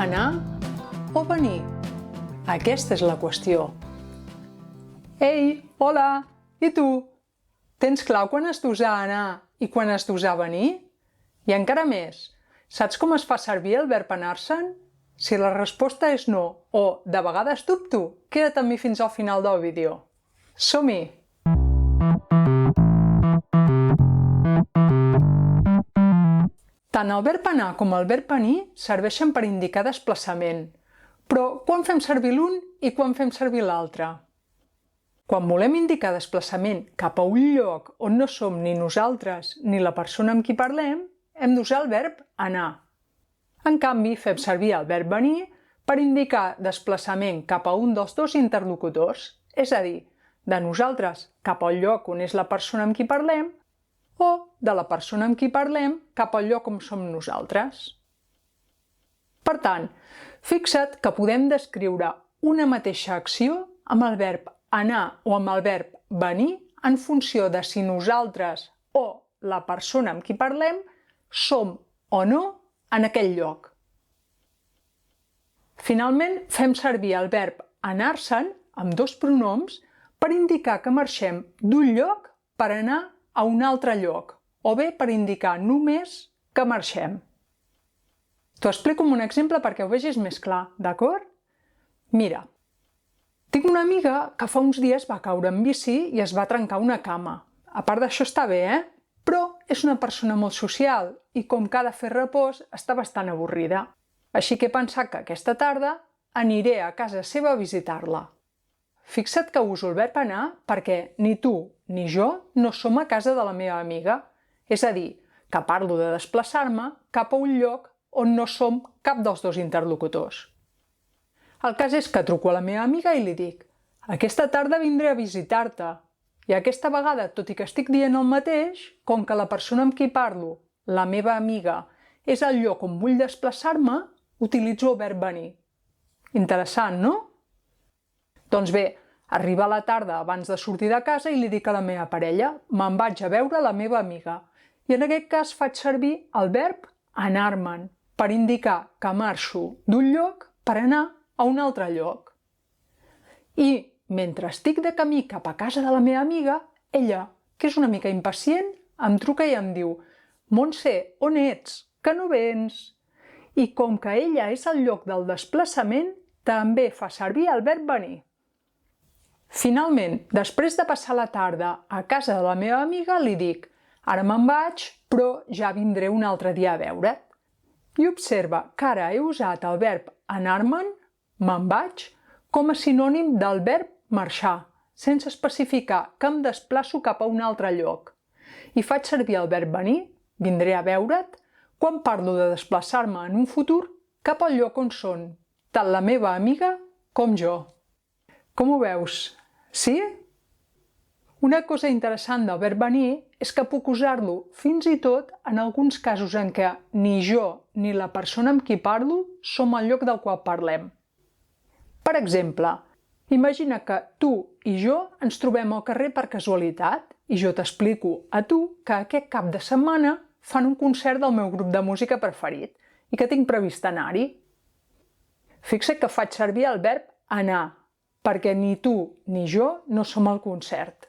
anar o venir? Aquesta és la qüestió. Ei, hola! I tu? Tens clar quan has d'usar anar i quan has d'usar venir? I encara més, saps com es fa servir el verb anar-se'n? Si la resposta és no o de vegades dubto, queda't amb mi fins al final del vídeo. Som-hi! Tant el verb anar com el verb venir serveixen per indicar desplaçament. Però quan fem servir l'un i quan fem servir l'altre? Quan volem indicar desplaçament cap a un lloc on no som ni nosaltres ni la persona amb qui parlem, hem d'usar el verb anar. En canvi, fem servir el verb venir per indicar desplaçament cap a un dels dos interlocutors, és a dir, de nosaltres cap al lloc on és la persona amb qui parlem o de la persona amb qui parlem cap al lloc on som nosaltres. Per tant, fixa't que podem descriure una mateixa acció amb el verb anar o amb el verb venir en funció de si nosaltres o la persona amb qui parlem som o no en aquell lloc. Finalment, fem servir el verb anar-se'n amb dos pronoms per indicar que marxem d'un lloc per anar a un altre lloc, o bé per indicar només que marxem. T'ho explico amb un exemple perquè ho vegis més clar, d'acord? Mira, tinc una amiga que fa uns dies va caure en bici i es va trencar una cama. A part d'això està bé, Però és una persona molt social i com que ha de fer repòs està bastant avorrida. Així que he pensat que aquesta tarda aniré a casa seva a visitar-la. Fixa't que uso el verb anar perquè ni tu ni jo no som a casa de la meva amiga. És a dir, que parlo de desplaçar-me cap a un lloc on no som cap dels dos interlocutors. El cas és que truco a la meva amiga i li dic «Aquesta tarda vindré a visitar-te». I aquesta vegada, tot i que estic dient el mateix, com que la persona amb qui parlo, la meva amiga, és el lloc on vull desplaçar-me, utilitzo el verb venir. Interessant, no? Doncs bé, arriba la tarda abans de sortir de casa i li dic a la meva parella «Me'n vaig a veure la meva amiga». I en aquest cas faig servir el verb anar-me'n per indicar que marxo d'un lloc per anar a un altre lloc. I mentre estic de camí cap a casa de la meva amiga, ella, que és una mica impacient, em truca i em diu «Montse, on ets? Que no vens?» I com que ella és el lloc del desplaçament, també fa servir el verb venir. Finalment, després de passar la tarda a casa de la meva amiga, li dic «Ara me'n vaig, però ja vindré un altre dia a veure't». I observa que ara he usat el verb anar-me'n, me'n vaig, com a sinònim del verb marxar, sense especificar que em desplaço cap a un altre lloc. I faig servir el verb venir, vindré a veure't, quan parlo de desplaçar-me en un futur cap al lloc on són, tant la meva amiga com jo. Com ho veus? Sí? Una cosa interessant del verb venir és que puc usar-lo fins i tot en alguns casos en què ni jo ni la persona amb qui parlo som al lloc del qual parlem. Per exemple, imagina que tu i jo ens trobem al carrer per casualitat i jo t'explico a tu que aquest cap de setmana fan un concert del meu grup de música preferit i que tinc previst anar-hi. Fixa't que faig servir el verb anar, perquè ni tu ni jo no som al concert.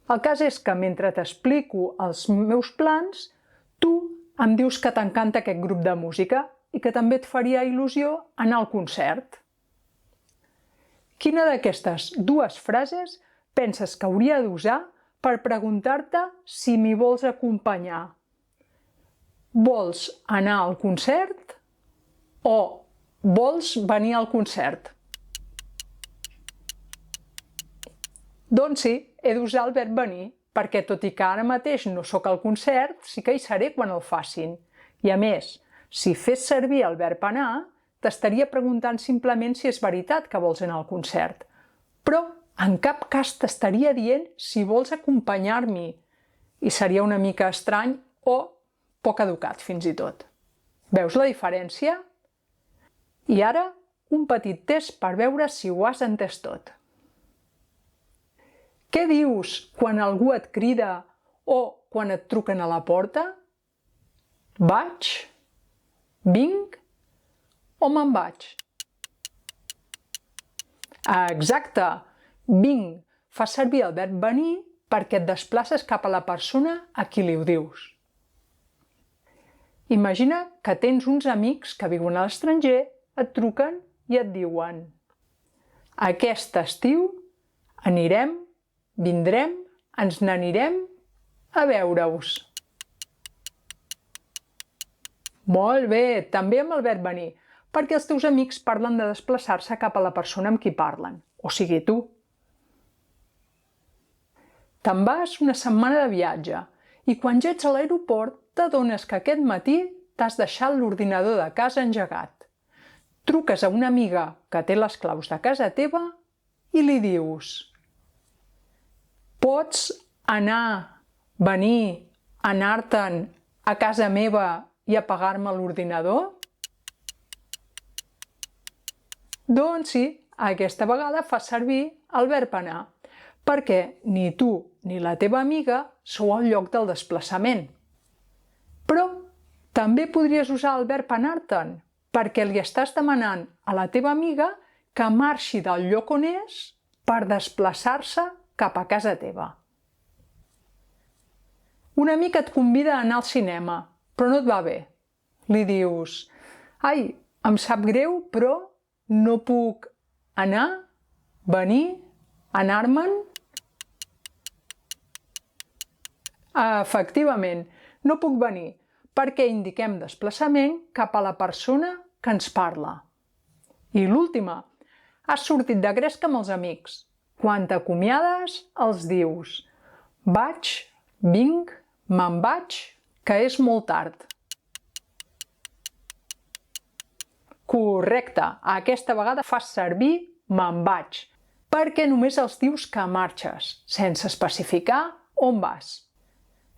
El cas és que mentre t'explico els meus plans, tu em dius que t'encanta aquest grup de música i que també et faria il·lusió anar al concert. Quina d'aquestes dues frases penses que hauria d'usar per preguntar-te si m'hi vols acompanyar? Vols anar al concert o vols venir al concert? Doncs sí, he d'usar el verb venir, perquè tot i que ara mateix no sóc al concert, sí que hi seré quan el facin. I a més, si fes servir el verb anar, t'estaria preguntant simplement si és veritat que vols anar al concert. Però en cap cas t'estaria dient si vols acompanyar-m'hi. I seria una mica estrany o poc educat, fins i tot. Veus la diferència? I ara, un petit test per veure si ho has entès tot. Què dius quan algú et crida o quan et truquen a la porta? Vaig? Vinc? o me'n vaig? Exacte! Vinc fa servir el verb venir perquè et desplaces cap a la persona a qui li ho dius. Imagina que tens uns amics que viuen a l'estranger, et truquen i et diuen: aquest estiu anirem, vindrem, ens n'anirem a veure-us. Molt bé, també amb el verb venir, perquè els teus amics parlen de desplaçar-se cap a la persona amb qui parlen, o sigui tu. Te'n vas una setmana de viatge i quan ja ets a l'aeroport t'adones que aquest matí t'has deixat l'ordinador de casa engegat. Truques a una amiga que té les claus de casa teva i li dius: pots anar, venir, anar-te'n a casa meva i apagar-me l'ordinador? Doncs sí, aquesta vegada fas servir el verb anar, perquè ni tu ni la teva amiga sou al lloc del desplaçament. Però també podries usar el verb anar-te'n, perquè li estàs demanant a la teva amiga que marxi del lloc on és per desplaçar-se cap a casa teva. Un amic et convida a anar al cinema, però no et va bé. Li dius: ai, em sap greu, però no puc anar, venir, anar-me'n. Efectivament, no puc venir, perquè indiquem desplaçament cap a la persona que ens parla. I l'última, has sortit de gresca amb els amics. Quan t'acomiades, els dius: vaig, vinc, me'n vaig, que és molt tard. Correcte, aquesta vegada fas servir me'n vaig, perquè només els dius que marxes, sense especificar on vas.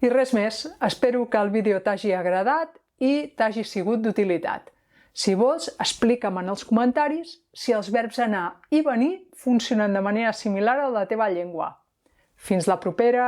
I res més, espero que el vídeo t'hagi agradat i t'hagi sigut d'utilitat. Si vols, explica'm en els comentaris si els verbs anar i venir funcionen de manera similar a la teva llengua. Fins la propera!